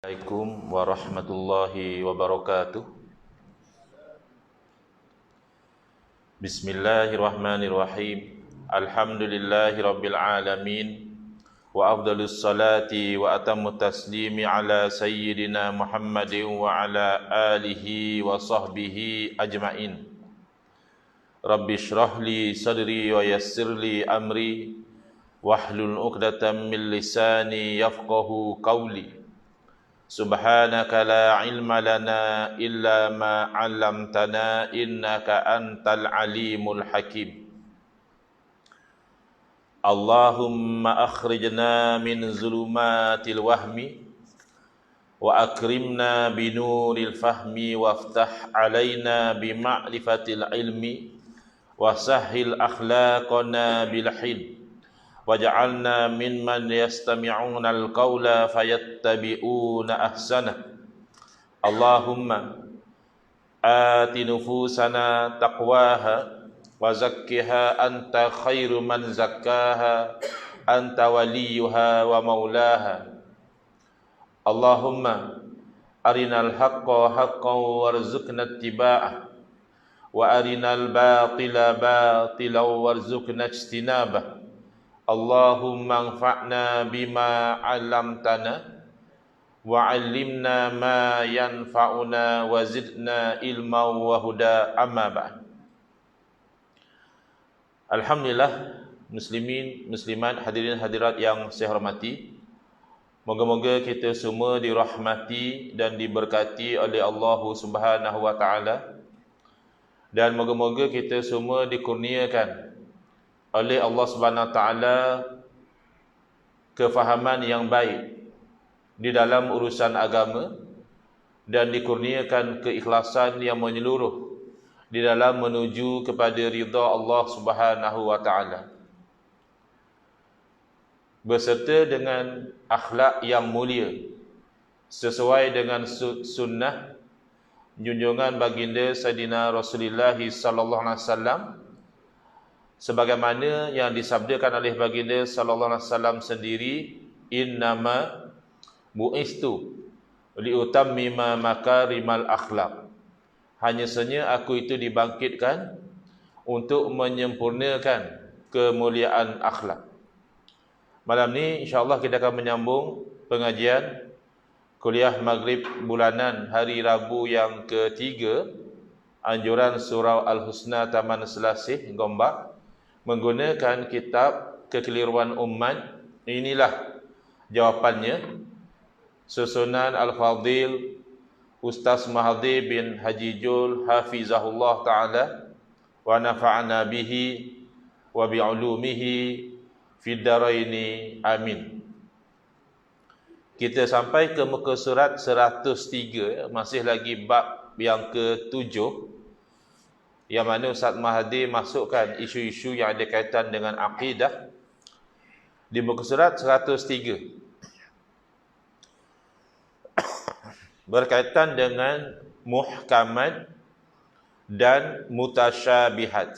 Assalamualaikum warahmatullahi wabarakatuh. Bismillahirrahmanirrahim. Alhamdulillahi rabbil alamin. Wa afdalus salati wa atammu taslimi ala sayyidina Muhammadin wa ala alihi wa sahbihi ajma'in. Rabbi shrah li sadri wa yassir li amri wahlul 'uqdatam min lisani yafqahu qawli. Subhanaka la ilma lana illa ma 'allamtana innaka antal alimul hakim. Allahumma akhrijna min zulumatil wahmi wa akrimna binuril fahmi waftah alaina bima'rifatil ilmi wa sahhil akhlaqana bil hilm waj'alna mimman yastami'una al-qawla fayattabi'una ahsana. Allahumma ati nufusana taqwaha wa zakkiha anta khairu man zakkaha anta waliyuha wa maulaha. Allahumma arinal haqqa haqqan warzuqna ittiba'ah wa arinal batila batilan warzuqna ijtinabah. Allahumma anfa'na bima 'allamtana wa 'allimna ma yanfa'una wa zidna ilman wa huda, amma ba'd. Alhamdulillah, muslimin, muslimat, hadirin hadirat yang saya hormati. Moga-moga kita semua dirahmati dan diberkati oleh Allah Subhanahu wa taala, dan moga-moga kita semua dikurniakan oleh Allah Subhanahu wa taala kefahaman yang baik di dalam urusan agama dan dikurniakan keikhlasan yang menyeluruh di dalam menuju kepada ridha Allah Subhanahu wa taala, beserta dengan akhlak yang mulia sesuai dengan sunnah junjungan baginda Sayyidina Rasulullah sallallahu alaihi wasallam, sebagaimana yang disabdakan oleh baginda sallallahu alaihi wasallam sendiri, innama bu'istu liutammima makarimal akhlak. Hanya saja aku itu dibangkitkan untuk menyempurnakan kemuliaan akhlak. Malam ni insya-Allah kita akan menyambung pengajian kuliah maghrib bulanan hari Rabu yang ketiga anjuran surau Al-Husna Taman Selasih Gombak, menggunakan kitab Kekeliruan Umat. Inilah jawapannya, susunan Al-Fadhil Ustaz Mahdi bin Haji Jul hafizahullah ta'ala wa nafa'ana bihi wa bi'ulumihi fid daraini amin. Kita sampai ke muka surat 103, masih lagi bab yang ke-7, yang mana Ustaz Mahdi masukkan isu-isu yang ada kaitan dengan akidah di muka surat 103, berkaitan dengan muhkamat dan mutasyabihat.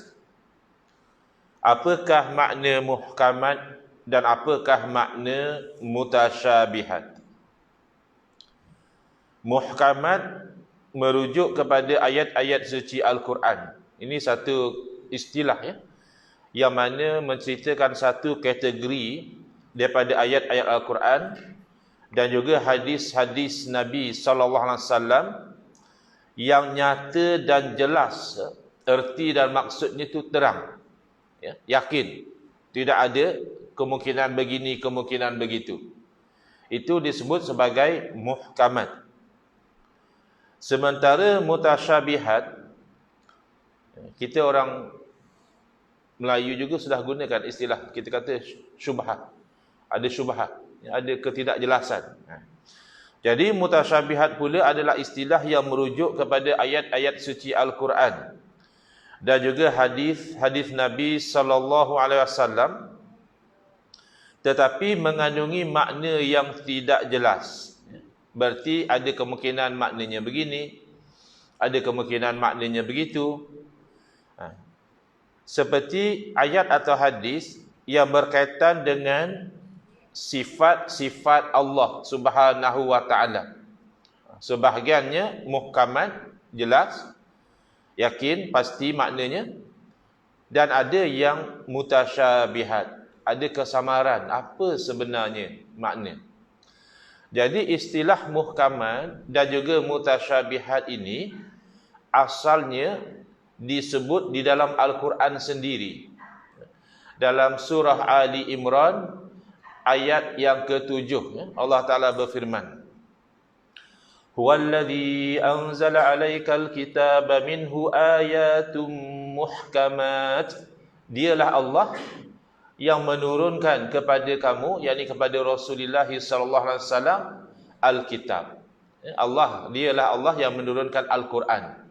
Apakah makna muhkamat dan apakah makna mutasyabihat? Muhkamat merujuk kepada ayat-ayat suci Al-Quran. Ini satu istilah ya, yang mana menceritakan satu kategori daripada ayat-ayat Al-Quran dan juga hadis-hadis Nabi sallallahu alaihi wasallam yang nyata dan jelas, erti dan maksudnya itu terang ya, yakin, tidak ada kemungkinan begini, kemungkinan begitu. Itu disebut sebagai muhkamat. Sementara mutasyabihat, kita orang Melayu juga sudah gunakan istilah, kita kata syubhat. Ada syubhat, ada ketidakjelasan. Jadi mutasyabihat pula adalah istilah yang merujuk kepada ayat-ayat suci Al-Quran dan juga hadis Nabi sallallahu alaihi wasallam, tetapi mengandungi makna yang tidak jelas. Berarti ada kemungkinan maknanya begini, ada kemungkinan maknanya begitu. Seperti ayat atau hadis yang berkaitan dengan sifat-sifat Allah Subhanahu wa taala. Sebahagiannya muhkamat, jelas, yakin, pasti maknanya, dan ada yang mutasyabihat, ada kesamaran apa sebenarnya makna. Jadi istilah muhkamat dan juga mutasyabihat ini asalnya disebut di dalam Al-Quran sendiri. Dalam surah Ali Imran ayat yang ke-7, Allah Ta'ala berfirman, Huwallazi anzala 'alaikal kitaba minhu ayatum muhkamat. Dialah Allah yang menurunkan kepada kamu, yakni kepada Rasulullah sallallahu alaihi wasallam, Alkitab. Allah, dialah Allah yang menurunkan Al-Quran.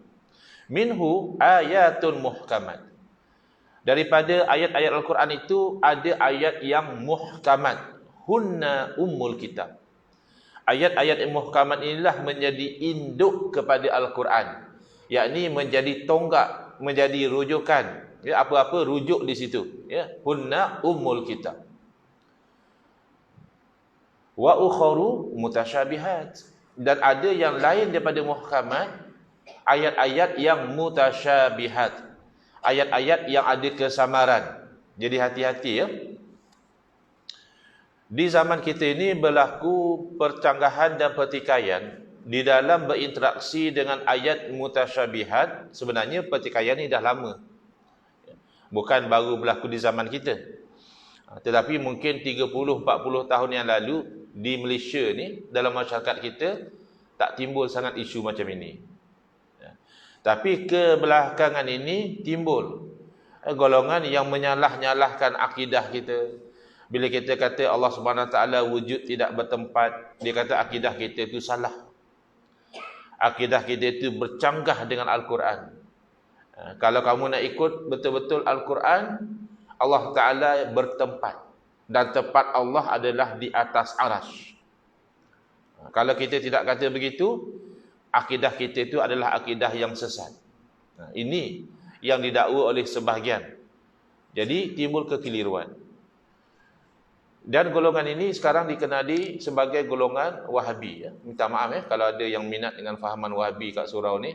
Minhu ayatun muhkamat. Daripada ayat-ayat Al-Quran itu ada ayat yang muhkamat. Hunna ummul kitab. Ayat-ayat muhkamat inilah menjadi induk kepada Al-Quran, yakni menjadi tonggak, menjadi rujukan. Ya, apa-apa rujuk di situ. Ya, hunna ummul kitab. Wa ukharu mutasyabihat. Dan ada yang lain daripada muhkamat, ayat-ayat yang mutasyabihat. Ayat-ayat yang ada kesamaran. Jadi hati-hati ya. Di zaman kita ini berlaku percanggahan dan pertikaian di dalam berinteraksi dengan ayat mutasyabihat. Sebenarnya pertikaian ini dah lama. Bukan baru berlaku di zaman kita. Tetapi mungkin 30-40 tahun yang lalu di Malaysia ni, dalam masyarakat kita tak timbul sangat isu macam ini. Tapi kebelakangan ini timbul golongan yang menyalah-nyalahkan akidah kita. Bila kita kata Allah Subhanahu Wa Taala wujud tidak bertempat, dia kata akidah kita itu salah. Akidah kita itu bercanggah dengan Al-Quran. Kalau kamu nak ikut betul-betul Al-Quran, Allah Ta'ala bertempat. Dan tempat Allah adalah di atas arasy. Kalau kita tidak kata begitu, akidah kita itu adalah akidah yang sesat. Ini yang didakwa oleh sebahagian. Jadi timbul kekeliruan. Dan golongan ini sekarang dikenali sebagai golongan Wahabi. Minta maaf kalau ada yang minat dengan fahaman Wahabi kat surau ni.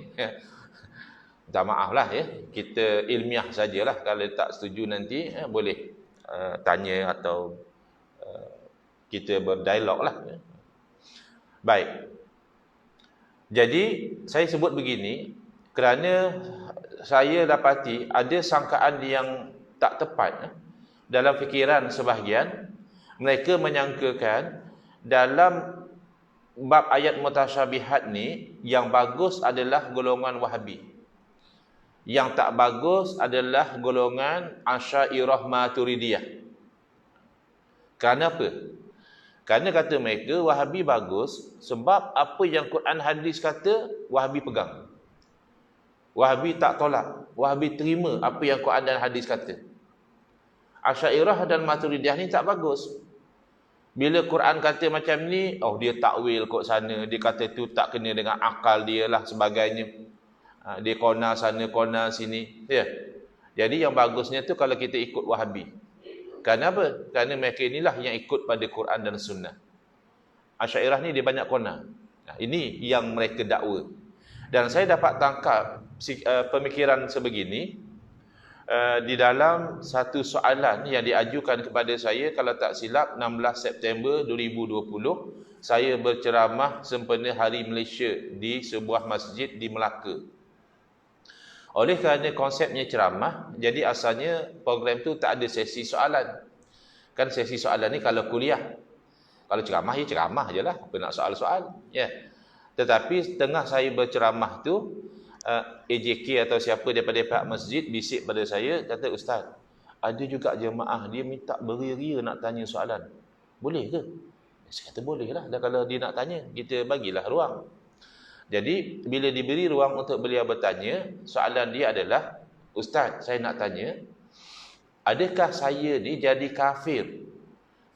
Minta maaf lah ya. Kita ilmiah sajalah. Kalau tak setuju nanti boleh tanya atau kita berdialog lah. Baik. Jadi saya sebut begini kerana saya dapati ada sangkaan yang tak tepat dalam fikiran sebahagian. Mereka menyangkakan dalam bab ayat mutasyabihat ni yang bagus adalah golongan Wahabi. Yang tak bagus adalah golongan Asy'ariyah Maturidiyah. Kerana apa? Kerana kata mereka Wahabi bagus sebab apa yang Quran hadis kata Wahabi pegang. Wahabi tak tolak, Wahabi terima apa yang Quran dan hadis kata. Asy'ariyah dan Maturidiyah ni tak bagus. Bila Quran kata macam ni, oh dia takwil kot sana, dia kata tu tak kena dengan akal dia lah sebagainya. Dia kona sana, kona sini. Ya. Jadi yang bagusnya tu kalau kita ikut Wahabi. Kerana apa? Kerana mereka inilah yang ikut pada Quran dan Sunnah. Asy'ariyah ni dia banyak kona. Ini yang mereka dakwa. Dan saya dapat tangkap pemikiran sebegini di dalam satu soalan yang diajukan kepada saya, kalau tak silap 16 September 2020, saya berceramah sempena Hari Malaysia di sebuah masjid di Melaka. Oleh kerana konsepnya ceramah, jadi asalnya program tu tak ada sesi soalan. Kan sesi soalan ni kalau kuliah. Kalau ceramah ya ceramah je lah, apa nak soal-soal. Ya. Tetapi tengah saya berceramah tu, AJK atau siapa daripada pihak masjid bisik pada saya, kata, Ustaz, ada juga jemaah dia minta beria-ria nak tanya soalan. Boleh ke? Saya kata boleh lah. Dan kalau dia nak tanya, kita bagilah ruang. Jadi bila diberi ruang untuk beliau bertanya, soalan dia adalah, Ustaz, saya nak tanya, adakah saya ni jadi kafir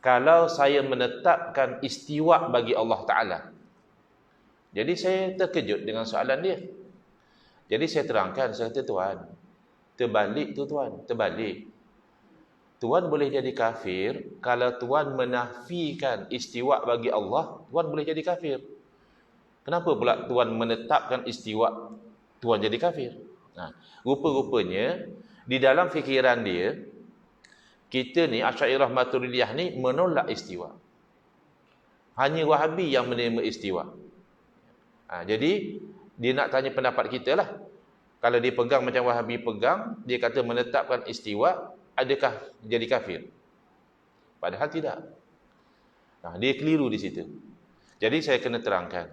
kalau saya menetapkan istiwa bagi Allah Ta'ala? Jadi saya terkejut dengan soalan dia. Jadi saya terangkan, saya kata, Tuan, terbalik tu Tuan, terbalik. Tuan boleh jadi kafir kalau tuan menafikan istiwa bagi Allah, tuan boleh jadi kafir. Kenapa pula tuan menetapkan istiwa, tuan jadi kafir? Nah, rupa-rupanya di dalam fikiran dia, kita ni Asy'ariyah Maturidiyah ni menolak istiwa. Hanya Wahabi yang menerima istiwa. Jadi dia nak tanya pendapat kita lah. Kalau dia pegang macam Wahabi pegang, dia kata menetapkan istiwa, adakah jadi kafir? Padahal tidak. Dia keliru di situ. Jadi saya kena terangkan.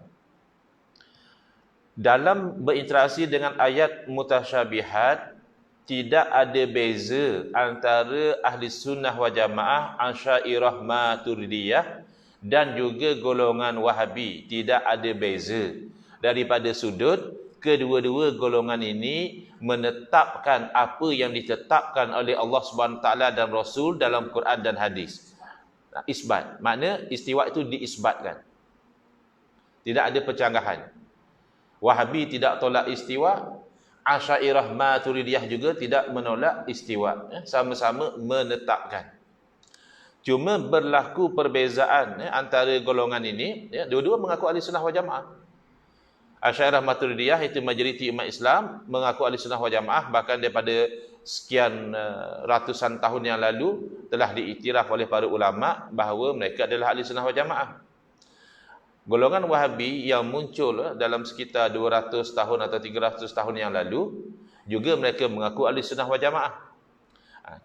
Dalam berinteraksi dengan ayat mutasyabihat, tidak ada beza antara ahli sunnah wal jamaah, Asy'ariyah Maturidiyah dan juga golongan Wahabi. Tidak ada beza. Daripada sudut kedua-dua golongan ini menetapkan apa yang ditetapkan oleh Allah Subhanahu taala dan Rasul dalam Quran dan hadis. Isbat, makna istiwa itu diisbatkan. Tidak ada pencanggahan. Wahabi tidak tolak istiwa, Asy'ariyah Maturidiyah juga tidak menolak istiwa. Sama-sama menetapkan. Cuma berlaku perbezaan antara golongan ini. Dua-dua mengaku ahli sunnah wal jamaah. Asy'ariyah Maturidiyah itu majoriti umat Islam mengaku ahli sunnah wal jamaah, bahkan daripada sekian ratusan tahun yang lalu telah diiktiraf oleh para ulama bahawa mereka adalah ahli sunnah wal jamaah. Golongan Wahabi yang muncul dalam sekitar 200 tahun atau 300 tahun yang lalu juga mereka mengaku ahli sunnah wal jamaah.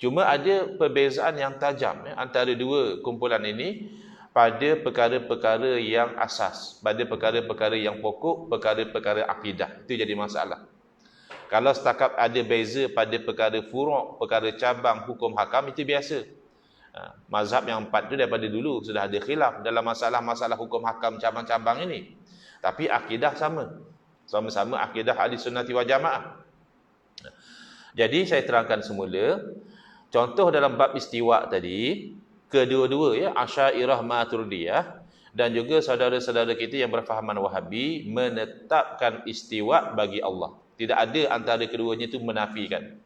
Cuma ada perbezaan yang tajam antara dua kumpulan ini pada perkara-perkara yang asas, pada perkara-perkara yang pokok, perkara-perkara akidah. Itu jadi masalah. Kalau setakat ada beza pada perkara furu', perkara cabang, hukum hakam, itu biasa. Mazhab yang empat itu daripada dulu sudah ada khilaf dalam masalah-masalah hukum hakam cabang-cabang ini. Tapi akidah sama. Sama-sama akidah ahli sunnati wal jamaah. Jadi saya terangkan semula, contoh dalam bab istiwa tadi, kedua-dua Asy'ariyah Maturidiyah dan juga saudara-saudara kita yang berfahaman Wahabi menetapkan istiwa bagi Allah. Tidak ada antara keduanya itu menafikan.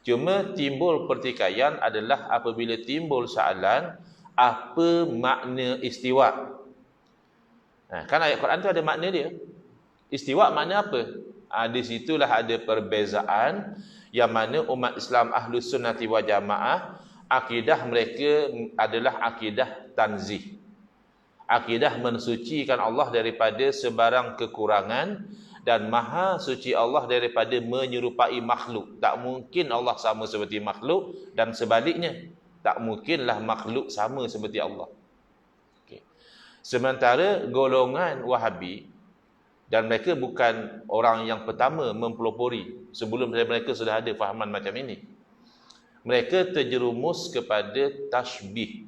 Cuma timbul pertikaian adalah apabila timbul soalan apa makna istiwa. Kan ayat Quran tu ada makna dia. Istiwa makna apa? Di situlah ada perbezaan yang mana umat Islam Ahlus Sunnati wal Jamaah akidah mereka adalah akidah tanzih. Akidah mensucikan Allah daripada sebarang kekurangan dan maha suci Allah daripada menyerupai makhluk. Tak mungkin Allah sama seperti makhluk dan sebaliknya. Tak mungkinlah makhluk sama seperti Allah. Okay. Sementara golongan Wahabi, dan mereka bukan orang yang pertama mempelopori, sebelum mereka sudah ada fahaman macam ini. Mereka terjerumus kepada tashbih,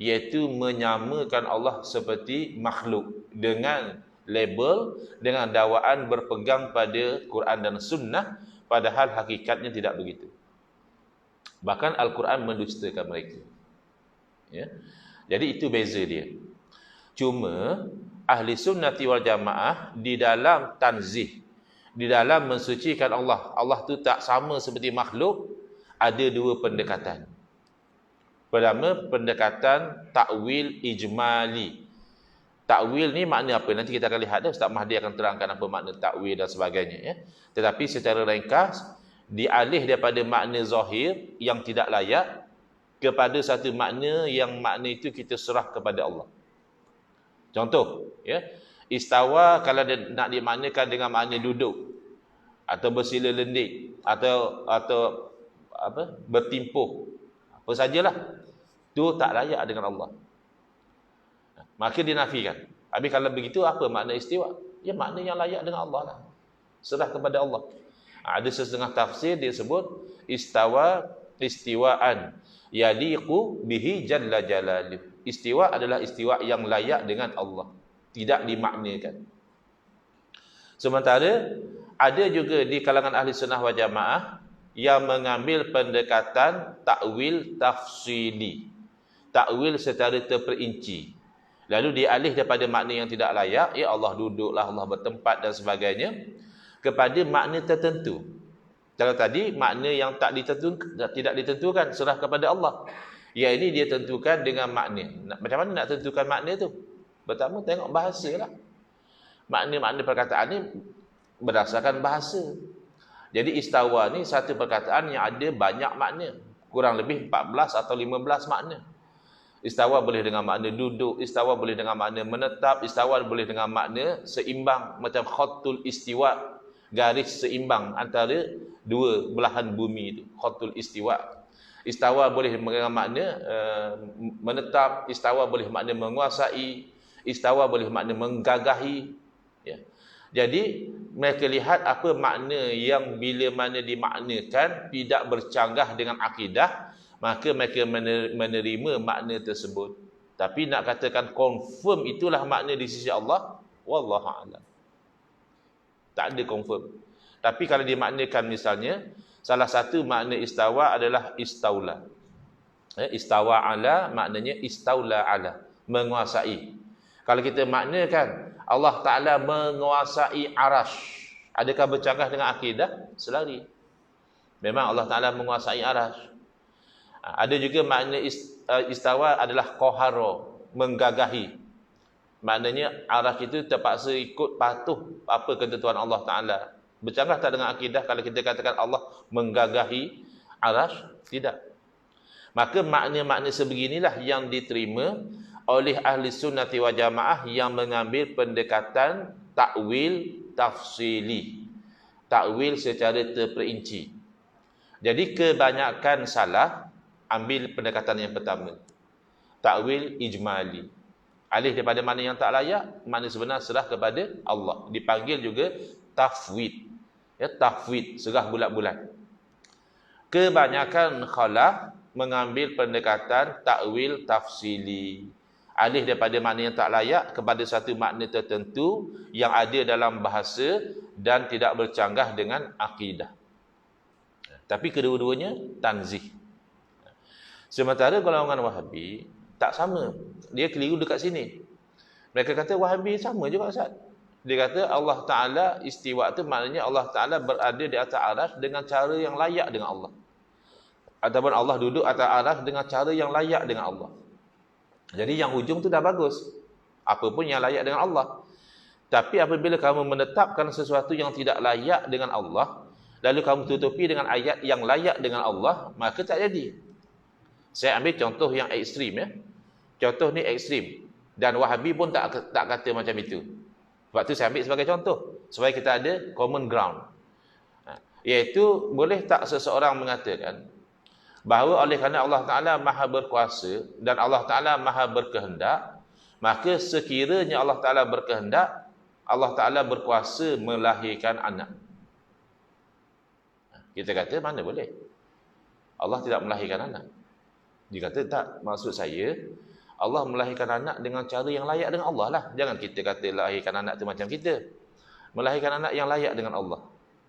iaitu menyamakan Allah seperti makhluk dengan label, dengan dakwaan berpegang pada Quran dan Sunnah, padahal hakikatnya tidak begitu. Bahkan Al-Quran mendustakan mereka. Jadi itu beza dia. Cuma ahli sunnati wal jamaah di dalam tanzih, di dalam mensucikan Allah, Allah tu tak sama seperti makhluk, ada dua pendekatan. Pertama, pendekatan takwil ijmali. Takwil ni makna apa? Nanti kita akan lihat dah, Ustaz Mahdi akan terangkan apa makna takwil dan sebagainya. Tetapi secara ringkas, dialih daripada makna zahir yang tidak layak kepada satu makna yang makna itu kita serah kepada Allah. Contoh, istawa kalau nak dimaknakan dengan makna duduk atau bersila lendik atau bertimpuh, apa sajalah, itu tak layak dengan Allah. Maka dinafikan. Habis kalau begitu apa makna istiwa? Ya makna yang layak dengan Allah lah. Serah kepada Allah. Ada setengah tafsir dia sebut istawa istiwaan yaliqu bihi jalla jalaluh. Istiwa adalah istiwa yang layak dengan Allah, tidak dimaknakan. Sementara ada juga di kalangan ahli sunnah wal jamaah yang mengambil pendekatan takwil tafsili, takwil secara terperinci. Lalu dialih daripada makna yang tidak layak, Allah duduklah, Allah bertempat dan sebagainya, kepada makna tertentu. Kalau tadi makna yang tidak ditentukan, serah kepada Allah. Yang ini dia tentukan dengan makna. Macam mana nak tentukan makna tu? Pertama tengok bahasa lah. Makna-makna perkataan ni berdasarkan bahasa. Jadi istawa ni satu perkataan yang ada banyak makna. Kurang lebih 14 atau 15 makna. Istawa boleh dengan makna duduk, istawa boleh dengan makna menetap, istawa boleh dengan makna seimbang, macam khatul istiwa, garis seimbang antara dua belahan bumi itu, khatul istiwa. Istawa boleh dengan makna menetap, istawa boleh makna menguasai, istawa boleh makna menggagahi, ya. Jadi mereka lihat apa makna yang bila mana dimaknakan tidak bercanggah dengan akidah, maka mereka menerima makna tersebut. Tapi nak katakan confirm itulah makna di sisi Allah, wallahu a'lam. Tak ada confirm. Tapi kalau dimaknakan misalnya, salah satu makna istawa adalah istaula. Istawa ala maknanya istaula ala, menguasai. Kalau kita maknakan Allah Ta'ala menguasai arash, adakah bercanggah dengan akidah? Selari. Memang Allah Ta'ala menguasai arash. Ada juga makna istawa adalah qahara, menggagahi. Maknanya arash itu terpaksa ikut patuh apa ketentuan Allah Ta'ala. Bercanggah tak dengan akidah kalau kita katakan Allah menggagahi arash? Tidak. Maka makna-makna sebeginilah yang diterima oleh ahli sunnati wal jamaah yang mengambil pendekatan takwil tafsili, takwil secara terperinci. Jadi kebanyakan salah ambil pendekatan yang pertama, takwil ijmali, alih daripada mana yang tak layak, makna sebenar serah kepada Allah. Dipanggil juga tafwid, ya, tafwid, serah bulat-bulat. Kebanyakan khalaf mengambil pendekatan takwil tafsili, alih daripada makna yang tak layak kepada satu makna tertentu yang ada dalam bahasa dan tidak bercanggah dengan akidah. Tapi kedua-duanya tanzih. Sementara golongan Wahabi tak sama. Dia keliru dekat sini. Mereka kata Wahabi sama juga Ustaz. Dia kata Allah Ta'ala istiwa itu maknanya Allah Ta'ala berada di atas arsy dengan cara yang layak dengan Allah. Ataupun Allah duduk atas arsy dengan cara yang layak dengan Allah. Jadi yang hujung tu dah bagus. Apa pun yang layak dengan Allah. Tapi apabila kamu menetapkan sesuatu yang tidak layak dengan Allah, lalu kamu tutupi dengan ayat yang layak dengan Allah, maka tak jadi. Saya ambil contoh yang ekstrim, ya. Contoh ni ekstrim. Dan Wahabi pun tak kata macam itu. Sebab tu saya ambil sebagai contoh, supaya kita ada common ground. Iaitu, boleh tak seseorang mengatakan bahawa oleh kerana Allah Ta'ala maha berkuasa dan Allah Ta'ala maha berkehendak, maka sekiranya Allah Ta'ala berkehendak, Allah Ta'ala berkuasa melahirkan anak. Kita kata mana boleh, Allah tidak melahirkan anak. Dia kata tak, maksud saya Allah melahirkan anak dengan cara yang layak dengan Allah lah. Jangan kita kata lahirkan anak tu macam kita. Melahirkan anak yang layak dengan Allah.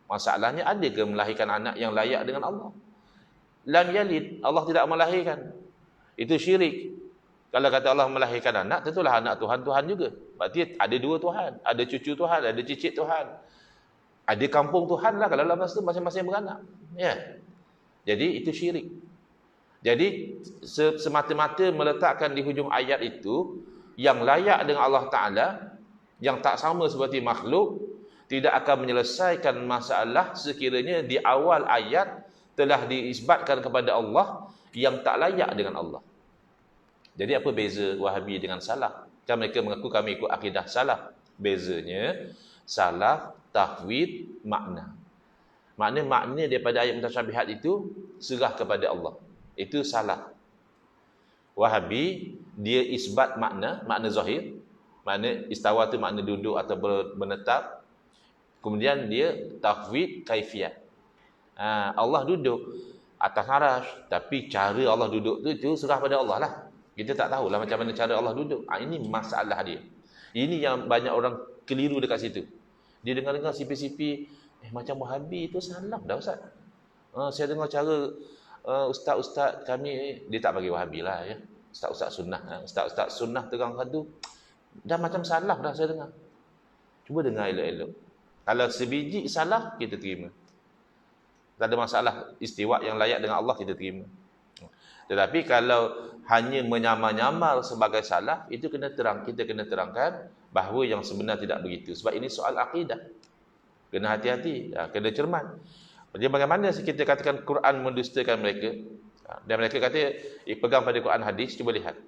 Masalahnya, ada ke melahirkan anak yang layak dengan Allah? Lam yalid, Allah tidak melahirkan. Itu syirik. Kalau kata Allah melahirkan anak, tentulah anak Tuhan juga. Berarti ada dua Tuhan, ada cucu Tuhan, ada cicit Tuhan, ada kampung Tuhan lah kalau lepas tu masing-masing beranak, ya. Jadi itu syirik. Jadi semata-mata meletakkan di hujung ayat itu yang layak dengan Allah Ta'ala, yang tak sama seperti makhluk, tidak akan menyelesaikan masalah sekiranya di awal ayat telah diisbatkan kepada Allah yang tak layak dengan Allah. Jadi apa beza Wahabi dengan salaf? Kan mereka mengaku kami ikut akidah salaf. Bezanya, salaf tahwid makna. Makna daripada ayat mutasyabihat itu serah kepada Allah. Itu salaf. Wahabi dia isbat makna zahir. Makna istawa tu makna duduk atau menetap. Kemudian dia tahwid kaifiyat. Allah duduk atas arasy, tapi cara Allah duduk tu serah pada Allah lah. Kita tak tahulah macam mana cara Allah duduk. Ini masalah dia. Ini yang banyak orang keliru dekat situ. Dia dengar-dengar sipi-sipi, macam Wahabi tu salah dah Ustaz. Saya dengar cara ustaz-ustaz kami, dia tak bagi Wahabi lah, ya. Ustaz-ustaz sunnah, ustaz-ustaz sunnah terangkan tu dah macam salah dah saya dengar. Cuba dengar elok-elok. Kalau sebiji salah, kita terima. Tak ada masalah, istiwa yang layak dengan Allah kita terima. Tetapi kalau hanya menyamar-nyamar sebagai salaf, itu kita kena terangkan bahawa yang sebenar tidak begitu. Sebab ini soal akidah. Kena hati-hati, kena cermat. Jadi bagaimana kita katakan Quran mendustakan mereka? Dan mereka kata, pegang pada Quran hadis, cuba lihat.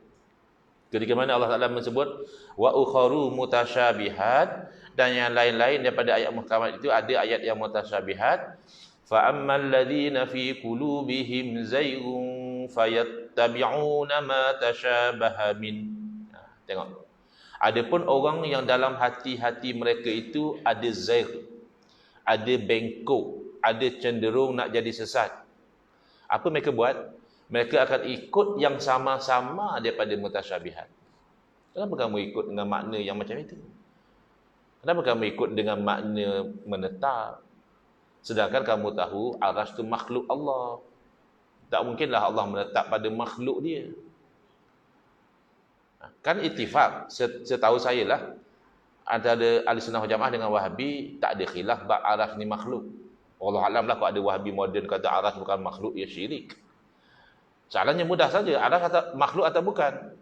Ketika mana Allah Ta'ala menyebut, wa ukharu mutasyabihat, dan yang lain-lain daripada ayat muhkamat itu ada ayat yang mutasyabihat. Fa ammal ladzina fi qulubihim zayghun fayattabi'una ma tashabaha min. Tengok. Adapun orang yang dalam hati-hati mereka itu ada zaigh, ada bengkok, ada cenderung nak jadi sesat. Apa mereka buat? Mereka akan ikut yang sama-sama daripada mutasyabihat. Kenapa kamu ikut dengan makna yang macam itu? Kenapa kamu ikut dengan makna menetap? Sedangkan kamu tahu arasy itu makhluk Allah. Tak mungkinlah Allah menetap pada makhluk dia. Kan ittifaq, setahu saya lah, antara Ahlussunnah wal Jamaah dengan Wahabi tak ada khilaf bab arasy ni makhluk. Wallahu alam lah, kalau ada Wahabi moden kata arasy bukan makhluk, ya syirik. Soalannya mudah saja, arasy kata makhluk atau bukan?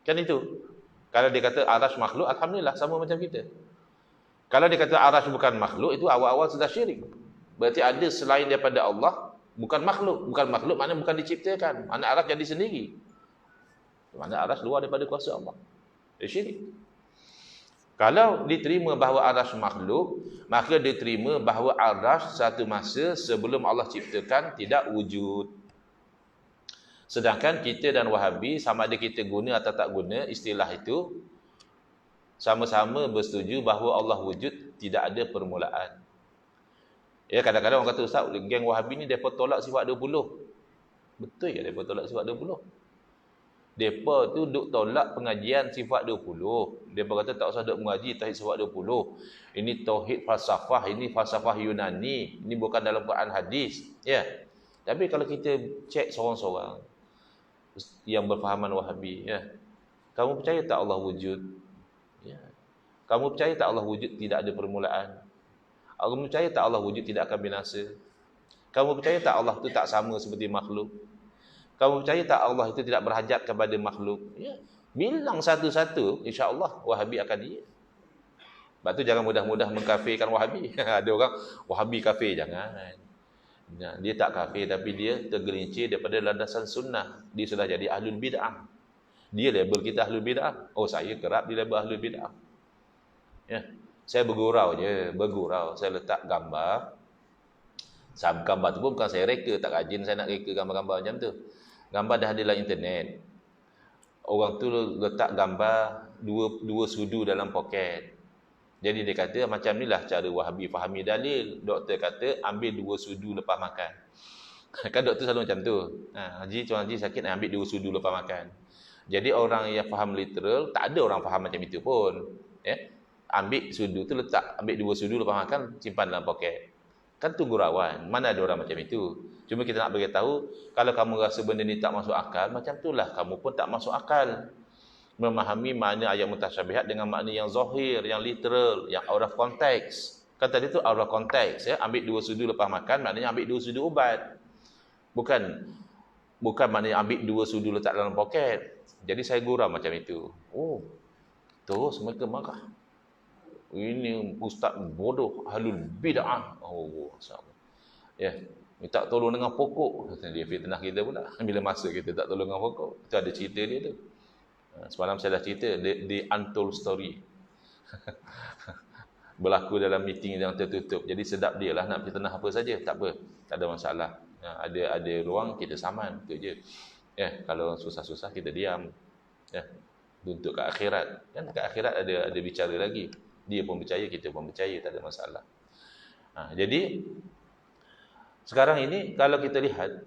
Kan itu. Kalau dia kata arasy makhluk, alhamdulillah sama macam kita. Kalau dia kata arasy bukan makhluk, itu awal-awal sudah syirik. Berarti ada selain daripada Allah, bukan makhluk. Bukan makhluk maknanya bukan diciptakan. Maknanya arasy jadi sendiri. Maknanya arasy luar daripada kuasa Allah. Dia syirik. Kalau diterima bahawa arasy makhluk, maka diterima bahawa arasy satu masa sebelum Allah ciptakan tidak wujud. Sedangkan kita dan Wahabi, sama ada kita guna atau tak guna istilah itu, sama-sama bersetuju bahawa Allah wujud, tidak ada permulaan. Ya, kadang-kadang orang kata, Ustaz, geng Wahabi ni mereka tolak sifat 20. Betul ke mereka tolak sifat 20? Mereka tu duk tolak pengajian sifat 20. Mereka kata tak usah duk mengaji tauhid sifat 20. Ini tauhid falsafah, ini falsafah Yunani, ini bukan dalam Quran hadis. Ya. Tapi kalau kita cek seorang-seorang yang berfahaman Wahabi, ya, kamu percaya tak Allah wujud? Ya. Kamu percaya tak Allah wujud tidak ada permulaan? Kamu percaya tak Allah wujud tidak akan binasa? Kamu percaya tak Allah itu tak sama seperti makhluk? Kamu percaya tak Allah itu tidak berhajat kepada makhluk? Ya. Bilang satu-satu, insya-Allah Wahabi akan dia. Sebab tu jangan mudah-mudah mengkafirkan Wahabi. Ada orang Wahabi kafir, jangan. Dia tak kafir, tapi dia tergelincir daripada landasan sunnah. Dia sudah jadi ahlul bid'ah. Dia label kita ahlul bid'ah. Oh, saya kerap di label ahlul bid'ah. Ya. Saya bergurau je, bergurau. Saya letak gambar. Gambar tu pun bukan saya reka, tak rajin saya nak reka gambar-gambar macam tu. Gambar dah ada dalam internet. Orang tu letak gambar dua sudu dalam poket. Jadi dia kata macam inilah cara Wahabi fahami dalil. Doktor kata ambil 2 sudu lepas makan. Kan doktor selalu macam tu. Haji, Tuan Haji sakit, ambil 2 sudu lepas makan. Jadi orang yang faham literal, tak ada orang faham macam itu pun. Ya? Ambil sudu tu letak, ambil 2 sudu lepas makan, simpan dalam poket. Kan tu gurauan. Mana ada orang macam itu? Cuma kita nak beritahu, kalau kamu rasa benda ni tak masuk akal, macam itulah kamu pun tak masuk akal. Memahami makna ayat mutasyabihat dengan makna yang zahir, yang literal, yang out of context. Kan tadi tu out of context, ya, ambil 2 sudu lepas makan, maknanya ambil 2 sudu ubat. Bukan maknanya ambil 2 sudu letak dalam poket. Jadi saya gurau macam itu. Oh, terus mereka marah. Ini ustaz bodoh, ahlul bid'ah. Oh, masyaallah. Ya, minta tolong dengan pokok. Dia fitnah kita pula. Bila masa kita tak tolong dengan pokok, itu ada cerita dia tu. Semalam saya dah cerita the untold story. Berlaku dalam meeting yang tertutup. Jadi sedap dia lah nak fitnah apa saja, tak apa, tak ada masalah. Ada ruang kita saman, itu je. Ya, kalau susah-susah kita diam. Ya, untuk ke akhirat. Kan ke akhirat ada bicara lagi. Dia pun percaya, kita pun percaya, tak ada masalah. Jadi sekarang ini kalau kita lihat,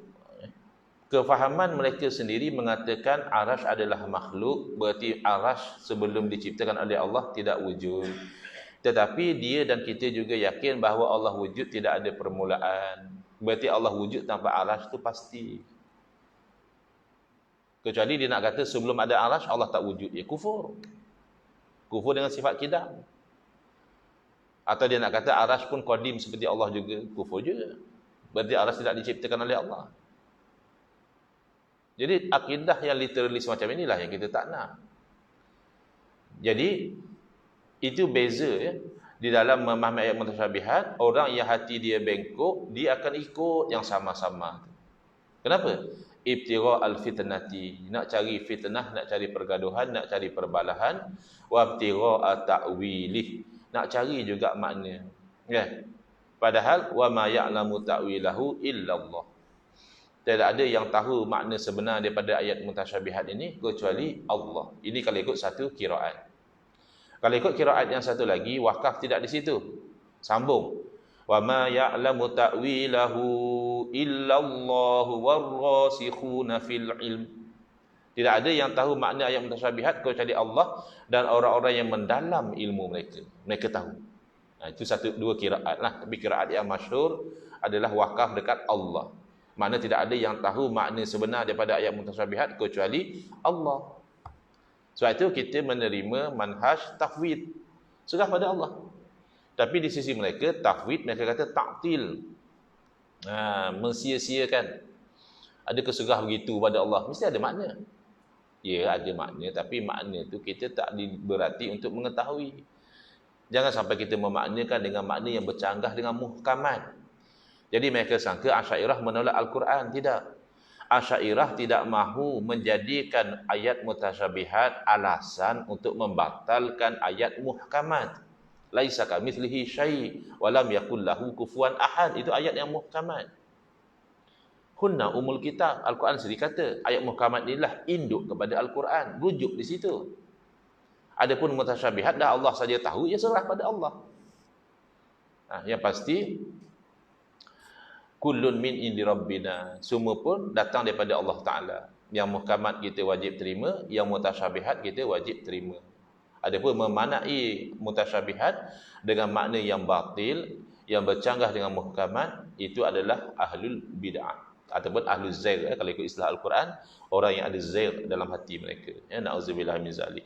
kefahaman mereka sendiri mengatakan arasy adalah makhluk, berarti arasy sebelum diciptakan oleh Allah tidak wujud. Tetapi dia dan kita juga yakin bahawa Allah wujud tidak ada permulaan. Berarti Allah wujud tanpa arasy itu pasti. Kecuali dia nak kata sebelum ada arasy Allah tak wujud, ya kufur. Kufur dengan sifat qidam. Atau dia nak kata arasy pun qadim seperti Allah juga, kufur juga. Berarti aras tidak diciptakan oleh Allah. Jadi akidah yang literally semacam inilah yang kita tak nak. Jadi itu beza ya. Di dalam memahami ayat mutasyabihat, orang yang hati dia bengkok, dia akan ikut yang sama-sama. Kenapa? Ibtira al-fitnati, nak cari fitnah, nak cari pergaduhan, nak cari perbalahan, wa ibtira ta'wilih, nak cari juga makna. Ya. Padahal wa ma ya'lamu ta'wilahu illallah. Tidak ada yang tahu makna sebenar daripada ayat mutasyabihat ini kecuali Allah. Ini kalau ikut satu qiraat. Kalau ikut qiraat yang satu lagi, wakaf tidak di situ. Sambung. Wa ma ya'lamu ta'wilahu illallahu warrasikhuna fil ilm. Tidak ada yang tahu makna ayat mutasyabihat kecuali Allah dan orang-orang yang mendalam ilmu mereka. Mereka tahu. Nah, itu satu dua qiraat lah. Tapi qiraat yang masyhur adalah wakaf dekat Allah. Makna tidak ada yang tahu makna sebenar daripada ayat mutasyabihat kecuali Allah. Sebab itu kita menerima manhaj tafwid. Serah pada Allah. Tapi di sisi mereka, tafwid mereka kata ta'til. Mensia-siakan. Ada keserah begitu pada Allah. Mesti ada makna. Ya, ada makna. Tapi makna itu kita tak berarti untuk mengetahui. Jangan sampai kita memaknakan dengan makna yang bercanggah dengan muhkamat. Jadi mereka sangka Asy'ariyah menolak Al-Quran. Tidak. Asy'ariyah tidak mahu menjadikan ayat mutasyabihat alasan untuk membatalkan ayat muhkamat. Laisa kamitslihi syai' wa lam yakul lahu kufuwan ahad. Itu ayat yang muhkamat. Hunna umul kitab. Al-Quran sendiri kata, ayat muhkamat inilah induk kepada Al-Quran. Rujuk di situ. Adapun mutasyabihat dah Allah saja tahu, ia serah pada Allah. Yang pasti kullun min indi rabbina, semua pun datang daripada Allah Ta'ala. Yang muhkamat kita wajib terima, yang mutasyabihat kita wajib terima. Adapun memanai mutasyabihat dengan makna yang batil, yang bercanggah dengan muhkamat, itu adalah ahlul bid'ah ataupun ahlul zair. Kalau ikut istilah Al-Quran, orang yang ada zair dalam hati mereka. Na'udzubillah min zalik.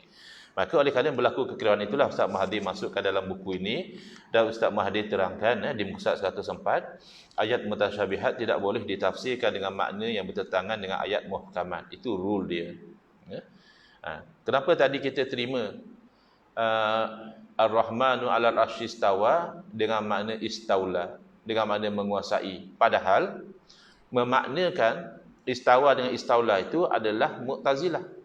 Maka oleh kerana berlaku kekeliruan itulah Ustaz Mahathir masukkan dalam buku ini, dan Ustaz Mahathir terangkan di muka surat 104, ayat mutasyabihat tidak boleh ditafsirkan dengan makna yang bertentangan dengan ayat muhkamat. Itu rule dia. Kenapa tadi kita terima Ar-Rahmanu 'alal 'arsy istawa dengan makna istaula, dengan makna menguasai. Padahal memaknakan istawa dengan istaula itu adalah Mu'tazilah.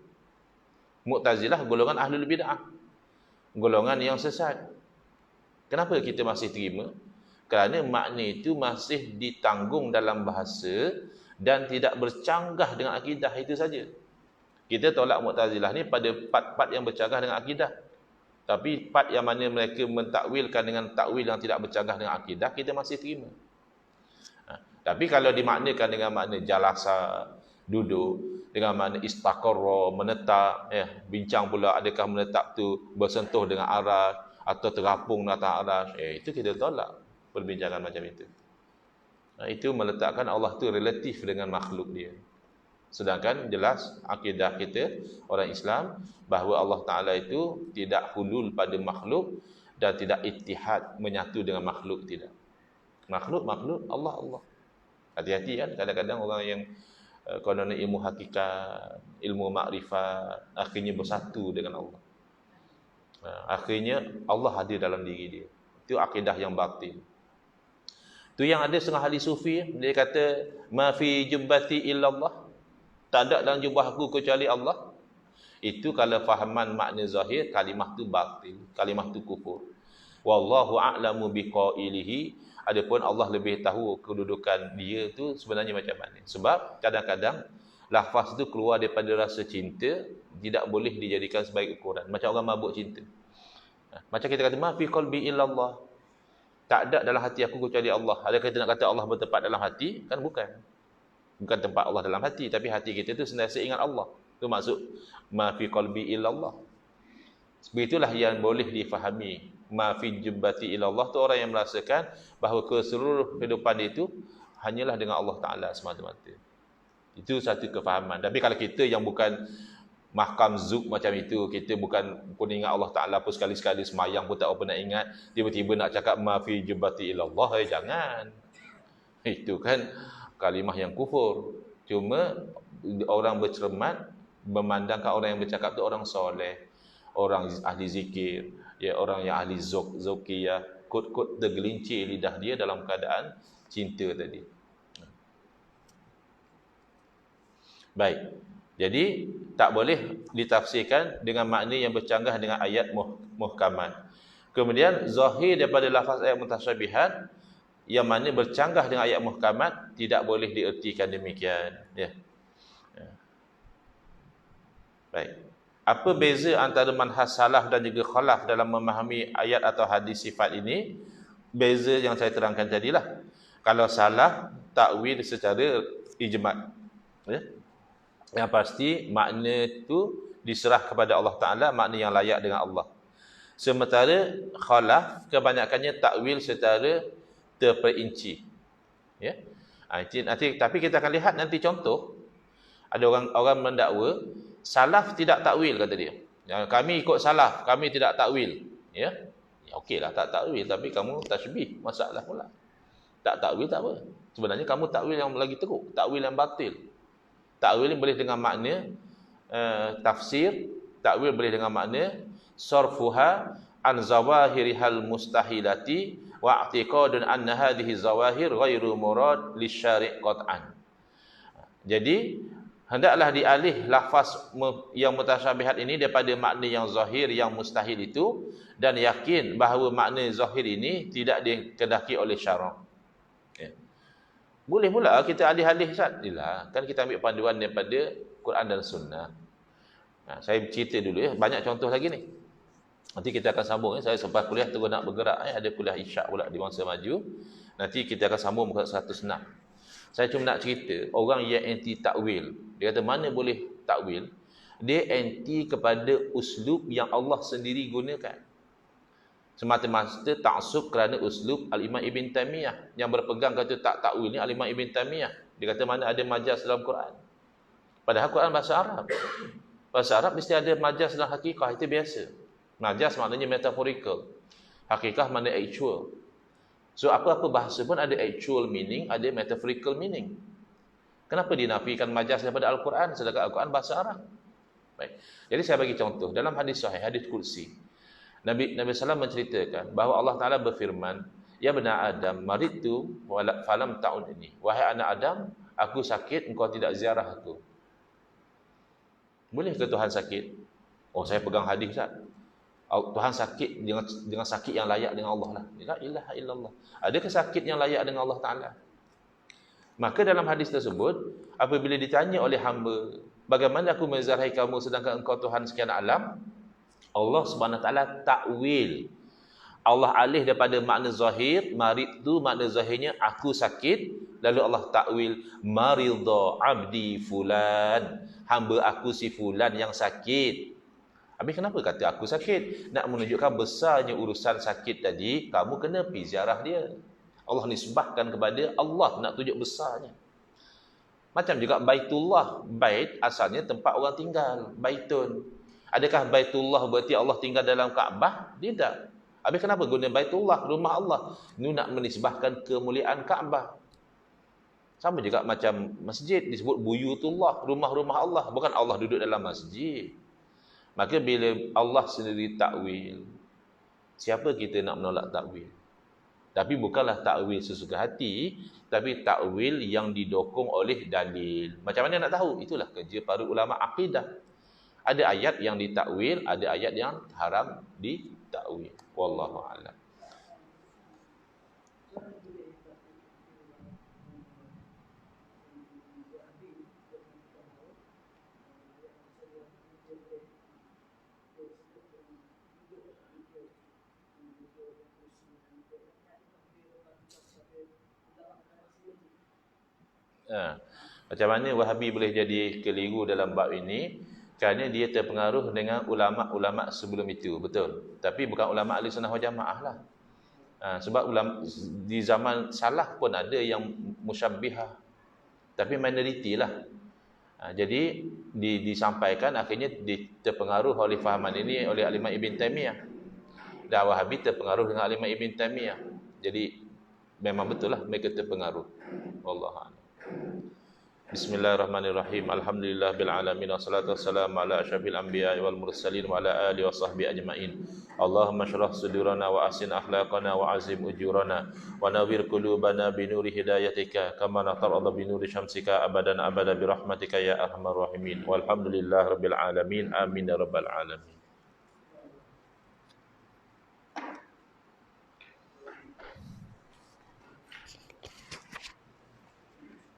Mu'tazilah golongan ahlul bid'ah, golongan yang sesat. Kenapa kita masih terima? Kerana makna itu masih ditanggung dalam bahasa dan tidak bercanggah dengan akidah, itu saja. Kita tolak Mu'tazilah ni pada part-part yang bercanggah dengan akidah. Tapi part yang mana mereka mentakwilkan dengan takwil yang tidak bercanggah dengan akidah, kita masih terima. Tapi kalau dimaknakan dengan makna jalasa, duduk, dengan makna istaqarra, menetap, bincang pula adakah menetap tu bersentuh dengan aras atau terapung di atas aras, itu kita tolak perbincangan macam itu. Itu meletakkan Allah tu relatif dengan makhluk dia. Sedangkan jelas akidah kita orang Islam bahawa Allah Ta'ala itu tidak hulul pada makhluk dan tidak ittihad, menyatu dengan makhluk, tidak. Makhluk, Allah, Allah. Hati-hati kan, kadang-kadang orang yang kerana ilmu hakikat, ilmu makrifat, akhirnya bersatu dengan Allah. Akhirnya Allah hadir dalam diri dia. Itu akidah yang batil. Itu yang ada setengah ahli sufi, dia kata ma fi jubbati illallah, tak ada dalam jubah aku kecuali Allah. Itu kalau fahaman makna zahir, kalimah tu batil, kalimah tu kufur. Wallahu a'lamu biqailihi. Adapun Allah lebih tahu kedudukan dia tu sebenarnya macam mana. Sebab kadang-kadang lafaz tu keluar daripada rasa cinta, tidak boleh dijadikan sebagai ukuran. Macam orang mabuk cinta. Macam kita kata ma fi qalbi illallah, tak ada dalam hati aku kecuali Allah. Adakah kita nak kata Allah bertempat dalam hati? Kan bukan. Bukan tempat Allah dalam hati, tapi hati kita tu sentiasa ingat Allah. Itu maksud ma fi qalbi illallah. Begitulah yang boleh difahami. Ma fi jubbati ilallah tu orang yang merasakan bahawa keseluruh kehidupan dia itu hanyalah dengan Allah Ta'ala semata-mata. Itu satu kefahaman. Tapi kalau kita yang bukan mahkam zuk macam itu, kita bukan pun ingat Allah Ta'ala pun sekali-sekali semayang pun tak apa nak ingat, tiba-tiba nak cakap ma fi jubbati ilallah, jangan. Itu kan kalimah yang kufur. Cuma orang bercermat memandangkan orang yang bercakap tu orang soleh, orang ahli zikir, ya, orang yang ahli zokiyah, kod-kod tergelincir lidah dia dalam keadaan cinta tadi. Baik. Jadi tak boleh ditafsirkan dengan makna yang bercanggah dengan ayat muhkamat. Kemudian zahir daripada lafaz ayat mutasyabihat yang mana bercanggah dengan ayat muhkamat tidak boleh diertikan demikian, ya. Baik. Apa beza antara manhaj salaf dan juga khalaf dalam memahami ayat atau hadis sifat ini? Beza yang saya terangkan tadilah. Kalau salaf takwil secara ijma', ya. Yang pasti makna itu diserah kepada Allah Taala, makna yang layak dengan Allah. Sementara khalaf kebanyakannya takwil secara terperinci, ya. Nanti tapi kita akan lihat nanti contoh. Ada orang mendakwa salaf tidak takwil, kata dia. Kami ikut salaf, kami tidak takwil, ya. Ya okeylah tak takwil, tapi kamu tasybih, masalah pula. Tak takwil tak apa. Sebenarnya kamu takwil yang lagi teruk, takwil yang batil. Takwil boleh dengan makna tafsir, takwil boleh dengan makna sarfuha an zawahirihal mustahilati wa i'tiqadun anna hadhihi zawahir ghairu murad lisyari' qat'an. Jadi hendaklah dialih lafaz yang mutasyabihat ini daripada makna yang zahir yang mustahil itu, dan yakin bahawa makna zahir ini tidak dikehendaki oleh syarak. Ya. Boleh pula kita alih-alih Ustaz. Kan kita ambil panduan daripada Quran dan Sunnah. Saya cerita dulu, ya. Banyak contoh lagi ni. Nanti kita akan sambung, ya. Saya selepas kuliah terus nak bergerak, ya. Ada kuliah Isyak pula di masa maju. Nanti kita akan sambung muka 106. Saya cuma nak cerita orang yang anti takwil. Dia kata mana boleh takwil? Dia anti kepada uslub yang Allah sendiri gunakan. Semata-mata taksub kerana uslub Al-Imam Ibn Taymiyah. Yang berpegang kata tak takwil ni Al-Imam Ibn Taymiyah. Dia kata mana ada majaz dalam Quran. Padahal Quran bahasa Arab. Bahasa Arab mesti ada majaz dan hakikah, itu biasa. Majaz maknanya metaphorical. Hakikah makna actual. So apa-apa bahasa pun ada actual meaning, ada metaphorical meaning. Kenapa dinafikan majaz daripada Al-Quran sedangkan Al-Quran bahasa Arab? Baik. Jadi saya bagi contoh dalam hadis sahih, hadis kursi. Nabi SAW menceritakan bahawa Allah Ta'ala berfirman, ya bena Adam, maritu falam ta'un ini. Wahai anak Adam, aku sakit, engkau tidak ziarah aku. Boleh ke Tuhan sakit? Oh, saya pegang hadis, Ustaz. Tuhan sakit dengan sakit yang layak dengan Allah lah. La ilaha illallah. Adakah sakit yang layak dengan Allah Ta'ala? Maka dalam hadis tersebut, apabila ditanya oleh hamba, bagaimana aku menzarahi kamu sedangkan engkau Tuhan sekian alam? Allah Subhanahu Wa Taala takwil. Allah alih daripada makna zahir, marid tu makna zahirnya aku sakit, lalu Allah takwil maridha abdi fulan, hamba aku si fulan yang sakit. Habis kenapa kata aku sakit? Nak menunjukkan besarnya urusan sakit tadi, kamu kena pergi ziarah dia. Allah nisbahkan kepada Allah, nak tunjuk besarnya. Macam juga Baitullah, bait asalnya tempat orang tinggal, baitun. Adakah Baitullah berarti Allah tinggal dalam Kaabah? Tidak. Habis kenapa guna Baitullah, rumah Allah? Ini nak menisbahkan kemuliaan Kaabah. Sama juga macam masjid disebut buyutullah, rumah-rumah Allah, bukan Allah duduk dalam masjid. Maka bila Allah sendiri takwil, siapa kita nak menolak takwil? Tapi bukanlah takwil sesuka hati, tapi takwil yang didokong oleh dalil. Macam mana nak tahu? Itulah kerja para ulama akidah. Ada ayat yang ditakwil, ada ayat yang haram ditakwil. Wallahu a'lam. Macam mana Wahabi boleh jadi keliru dalam bab ini? Kerana dia terpengaruh dengan ulama-ulama sebelum itu, betul. Tapi bukan ulama ahli sunnah wal jamaah lah. Sebab di zaman salaf pun ada yang musyabbihah, tapi minoriti lah. Jadi disampaikan akhirnya terpengaruh oleh fahaman ini oleh Al-Imam Ibn Taymiyah. Dan Wahabi terpengaruh dengan Al-Imam Ibn Taymiyah. Jadi memang betul lah mereka terpengaruh. Wallahu a'lam. Bismillahirrahmanirrahim. Alhamdulillah bil alamin wassalatu wassalamu ala asyrafil anbiya'i wal mursalin wa ala alihi wa sahbihi ajma'in. Allahumma shrah sudurana wa ahsin akhlaqana wa azim ujurana wa nawwir qulubana bi nuri hidayatika kama natarada bi nuri syamsika abadan abada bi rahmatika ya arhamar rahimin. Walhamdulillahirabbil alamin. Amin ya rabbal alamin.